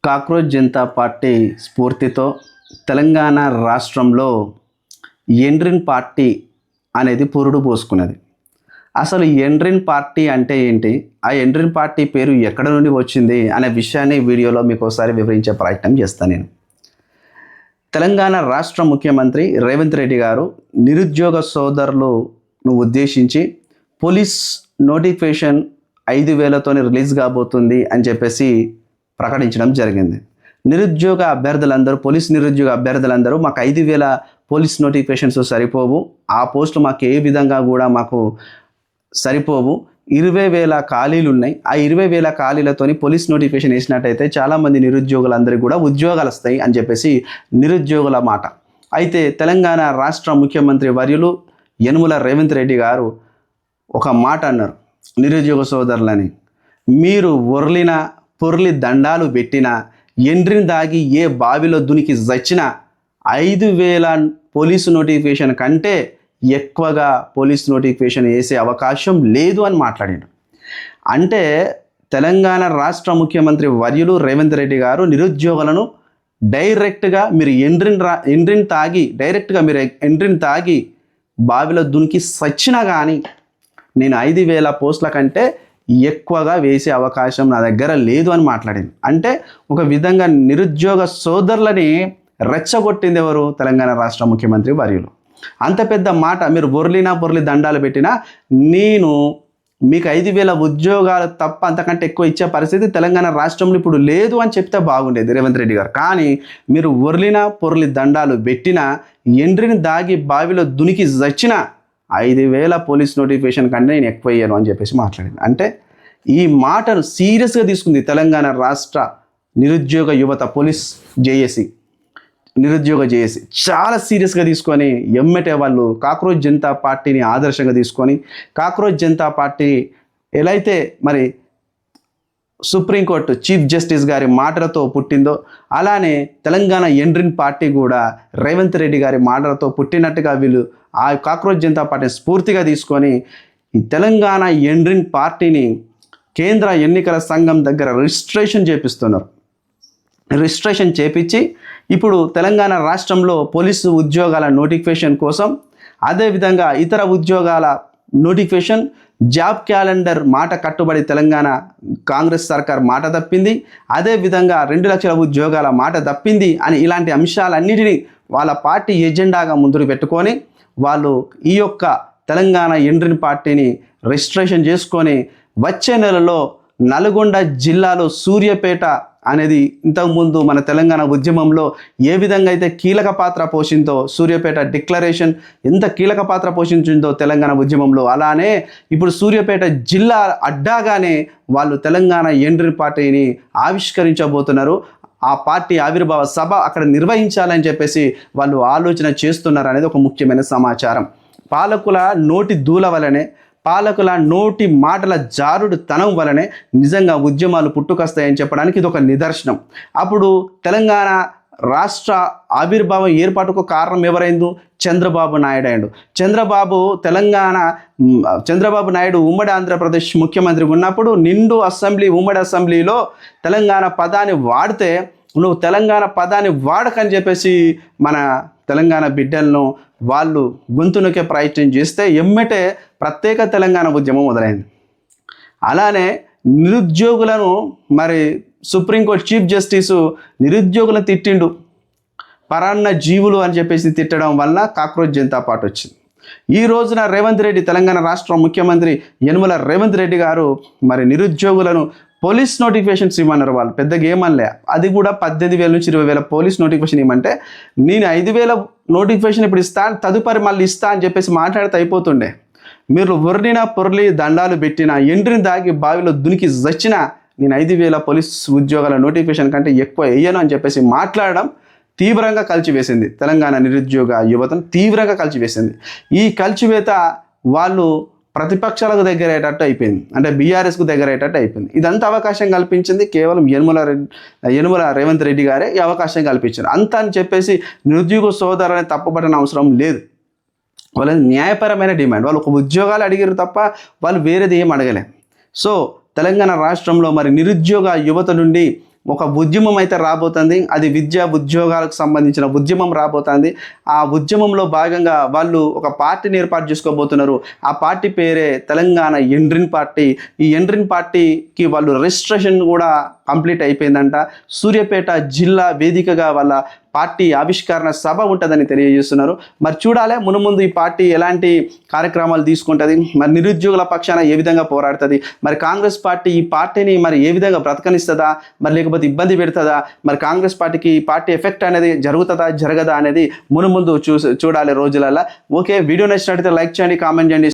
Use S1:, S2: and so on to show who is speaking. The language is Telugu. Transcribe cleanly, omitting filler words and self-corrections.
S1: కాక్రోచ్ జనతా పార్టీ స్ఫూర్తితో తెలంగాణ రాష్ట్రంలో ఎండ్రిన్ పార్టీ అనేది పురుడు పోసుకున్నది. అసలు ఎండ్రిన్ పార్టీ అంటే ఏంటి, ఆ ఎండ్రిన్ పార్టీ పేరు ఎక్కడ నుండి వచ్చింది అనే విషయాన్ని వీడియోలో మీకు ఒకసారి వివరించే ప్రయత్నం చేస్తాను. నేను తెలంగాణ రాష్ట్ర ముఖ్యమంత్రి రేవంత్ రెడ్డి గారు నిరుద్యోగ సోదరులను ఉద్దేశించి పోలీస్ నోటిఫికేషన్ 5,000తోనే రిలీజ్ కాబోతుంది అని చెప్పేసి ప్రకటించడం జరిగింది. నిరుద్యోగ అభ్యర్థులందరూ, పోలీస్ నిరుద్యోగ అభ్యర్థులందరూ మాకు 5,000 పోలీస్ నోటిఫికేషన్స్ సరిపోవు, ఆ పోస్టులు మాకు ఏ విధంగా కూడా మాకు సరిపోవు, 20,000 ఖాళీలు ఉన్నాయి, ఆ 20,000 ఖాళీలతోని పోలీస్ నోటిఫికేషన్ వేసినట్టయితే చాలామంది నిరుద్యోగులందరికీ కూడా ఉద్యోగాలు వస్తాయి అని చెప్పేసి నిరుద్యోగుల మాట. అయితే తెలంగాణ రాష్ట్ర ముఖ్యమంత్రి వర్యులు యనుమల రేవంత్ రెడ్డి గారు ఒక మాట అన్నారు, నిరుద్యోగ సోదరులని, మీరు పొర్లి దండాలు పెట్టినా, ఎండ్రిని దాగి ఏ బావిలో దునికి చచ్చినా 5,000 పోలీసు నోటిఫికేషన్ కంటే ఎక్కువగా పోలీస్ నోటిఫికేషన్ వేసే అవకాశం లేదు అని మాట్లాడాడు. అంటే తెలంగాణ రాష్ట్ర ముఖ్యమంత్రి వర్యులు రేవంత్ రెడ్డి గారు నిరుద్యోగులను డైరెక్ట్గా మీరు ఎండ్రిని తాగి బావిలో దునికి సచ్చినా కానీ నేను 5,000 పోస్టుల కంటే ఎక్కువగా వేసే అవకాశం నా దగ్గర లేదు అని మాట్లాడింది. అంటే ఒక విధంగా నిరుద్యోగ సోదరులని రెచ్చగొట్టింది ఎవరు? తెలంగాణ రాష్ట్ర ముఖ్యమంత్రి వర్యులు. అంత పెద్ద మాట, మీరు పొర్లి దండాలు పెట్టినా నేను మీకు 5,000 ఉద్యోగాలు తప్ప అంతకంటే ఎక్కువ ఇచ్చే పరిస్థితి తెలంగాణ రాష్ట్రంలో ఇప్పుడు లేదు అని చెప్తే బాగుండేది రేవంత్ రెడ్డి గారు. కానీ మీరు పొర్లి దండాలు పెట్టినా, ఎండ్రిని దాగి బావిలో దునికి చచ్చినా 5,000 పోలీస్ నోటిఫికేషన్ కంటే నేను ఎక్కువ అయ్యాను అని చెప్పేసి మాట్లాడింది. అంటే ఈ మాటను సీరియస్గా తీసుకుంది తెలంగాణ రాష్ట్ర నిరుద్యోగ యువత నిరుద్యోగ జేఏసీ చాలా సీరియస్గా తీసుకొని ఎమ్మెటే వాళ్ళు కాక్రోచ్ జనతా పార్టీని ఆదర్శంగా తీసుకొని, కాక్రోచ్ జనతా పార్టీ ఎలా అయితే మరి సుప్రీంకోర్టు చీఫ్ జస్టిస్ గారి మాటలతో పుట్టిందో అలానే తెలంగాణ ఎండ్రిన్ పార్టీ కూడా రేవంత్ రెడ్డి గారి మాటలతో పుట్టినట్టుగా వీళ్ళు ఆ కాక్రోచ్ జనతా పార్టీని స్ఫూర్తిగా తీసుకొని ఈ తెలంగాణ ఎండ్రిన్ పార్టీని కేంద్ర ఎన్నికల సంఘం దగ్గర రిజిస్ట్రేషన్ చేపిస్తున్నారు. రిజిస్ట్రేషన్ చేపించి ఇప్పుడు తెలంగాణ రాష్ట్రంలో పోలీసు ఉద్యోగాల నోటిఫికేషన్ కోసం, అదేవిధంగా ఇతర ఉద్యోగాల నోటిఫికేషన్, జాబ్ క్యాలెండర్ మాట కట్టుబడి తెలంగాణ కాంగ్రెస్ సర్కార్ మాట తప్పింది, అదేవిధంగా 2 లక్షల ఉద్యోగాల మాట తప్పింది అని ఇలాంటి అంశాలన్నిటినీ వాళ్ళ పార్టీ ఎజెండాగా ముందుకు పెట్టుకొని వాళ్ళు ఈ యొక్క తెలంగాణ ఎండ్రిన్ పార్టీని రిజిస్ట్రేషన్ చేసుకొని వచ్చే నెలలో నల్గొండ జిల్లాలో సూర్యాపేట అనేది ఇంతకుముందు మన తెలంగాణ ఉద్యమంలో ఏ విధంగా అయితే కీలక పాత్ర పోషిందో, సూర్యాపేట డిక్లరేషన్ ఎంత కీలక పాత్ర పోషించిందో తెలంగాణ ఉద్యమంలో, అలానే ఇప్పుడు సూర్యాపేట జిల్లా అడ్డాగానే వాళ్ళు తెలంగాణ ఎండ్రిన్ పార్టీని ఆవిష్కరించబోతున్నారు. ఆ పార్టీ ఆవిర్భావ సభ అక్కడ నిర్వహించాలని చెప్పేసి వాళ్ళు ఆలోచన చేస్తున్నారు అనేది ఒక ముఖ్యమైన సమాచారం. పాలకుల నోటి దూల వలనే, పాలకుల నోటి మాటల జారుడు తనం వలనే నిజంగా ఉద్యమాలు పుట్టుకొస్తాయని చెప్పడానికి ఇది ఒక నిదర్శనం. అప్పుడు తెలంగాణ రాష్ట్ర ఆవిర్భావం ఏర్పాటుకు కారణం ఎవరైందో? చంద్రబాబు నాయుడు అయ్యాడు. చంద్రబాబు నాయుడు ఉమ్మడి ఆంధ్రప్రదేశ్ ముఖ్యమంత్రి ఉన్నప్పుడు ఉమ్మడి అసెంబ్లీలో తెలంగాణ పదాన్ని వాడితే, నువ్వు తెలంగాణ పదాన్ని వాడకని చెప్పేసి మన తెలంగాణ బిడ్డలను వాళ్ళు గొంతు నొక్కే ప్రయత్నం చేస్తే ఎమ్మెటే ప్రత్యేక తెలంగాణ ఉద్యమం మొదలైంది. అలానే నిరుద్యోగులను మరి సుప్రీంకోర్టు చీఫ్ జస్టిస్ నిరుద్యోగులను తిట్టిండు, పరాన్న జీవులు అని చెప్పేసి తిట్టడం వల్ల కాక్రోచ్ జనతా పార్టీ వచ్చింది. ఈ రోజున రేవంత్ రెడ్డి, తెలంగాణ రాష్ట్ర ముఖ్యమంత్రి యనుమల రేవంత్ రెడ్డి గారు మరి నిరుద్యోగులను పోలీస్ నోటిఫికేషన్స్ ఇవ్వమన్నారు. వాళ్ళు పెద్దగా ఏమనలే, అది కూడా 18,000 నుంచి 20,000 పోలీస్ నోటిఫికేషన్ ఇవ్వమంటే నేను 5,000 నోటిఫికేషన్ ఇప్పుడు తదుపరి మళ్ళీ ఇస్తా అని చెప్పేసి మాట్లాడితే అయిపోతుండే. మీరు పొర్లి దండాలు పెట్టినా, ఎండ్రిని దాగి బావిలో దునికి చచ్చినా నేను 5,000 పోలీస్ ఉద్యోగాల నోటిఫికేషన్ కంటే ఎక్కువ వేయను అని చెప్పేసి మాట్లాడడం తీవ్రంగా కలిచివేసింది. తెలంగాణ నిరుద్యోగ యువతను తీవ్రంగా కలిచివేసింది. ఈ కలిచివేత వాళ్ళు ప్రతిపక్షాలకు దగ్గర అయ్యేటట్టు అయిపోయింది, అంటే బీఆర్ఎస్కు దగ్గర అయ్యేటట్టు అయిపోయింది. ఇదంతా అవకాశం కల్పించింది కేవలం యనుమల రేవంత్ రెడ్డి గారే ఈ అవకాశం కల్పించారు. అంత అని చెప్పేసి నిరుద్యోగ సోదరుని తప్పుపట్టిన అవసరం లేదు. వాళ్ళ న్యాయపరమైన డిమాండ్, వాళ్ళు ఒక ఉద్యోగాలు అడిగారు తప్ప వాళ్ళు వేరేది ఏం అడగలే. సో తెలంగాణ రాష్ట్రంలో మరి నిరుద్యోగ యువత నుండి ఒక ఉద్యమం అయితే రాబోతుంది. అది విద్యా ఉద్యోగాలకు సంబంధించిన ఉద్యమం రాబోతుంది. ఆ ఉద్యమంలో భాగంగా వాళ్ళు ఒక పార్టీని ఏర్పాటు చేసుకోబోతున్నారు. ఆ పార్టీ పేరే తెలంగాణ ఎండ్రిన్ పార్టీ. ఈ ఎండ్రిన్ పార్టీకి వాళ్ళు రిజిస్ట్రేషన్ కూడా కంప్లీట్ అయిపోయిందంట. సూర్యాపేట జిల్లా వేదికగా వాళ్ళ పార్టీ ఆవిష్కరణ సభ ఉంటుందని తెలియజేస్తున్నారు. మరి చూడాలి మునుముందు ఈ పార్టీ ఎలాంటి కార్యక్రమాలు తీసుకుంటుంది, మరి నిరుద్యోగుల పక్షాన ఏ విధంగా పోరాడుతుంది, మరి కాంగ్రెస్ పార్టీ ఈ పార్టీని మరి ఏ విధంగా బ్రతకనిస్తుందా, మరి లేకపోతే ఇబ్బంది పెడుతుందా, మరి కాంగ్రెస్ పార్టీకి ఈ పార్టీ ఎఫెక్ట్ అనేది జరుగుతుందా జరగదా అనేది మునుముందు చూడాలి రోజులలో. ఓకే, వీడియో నచ్చినట్లయితే లైక్ చేయండి, కామెంట్ చేయండి.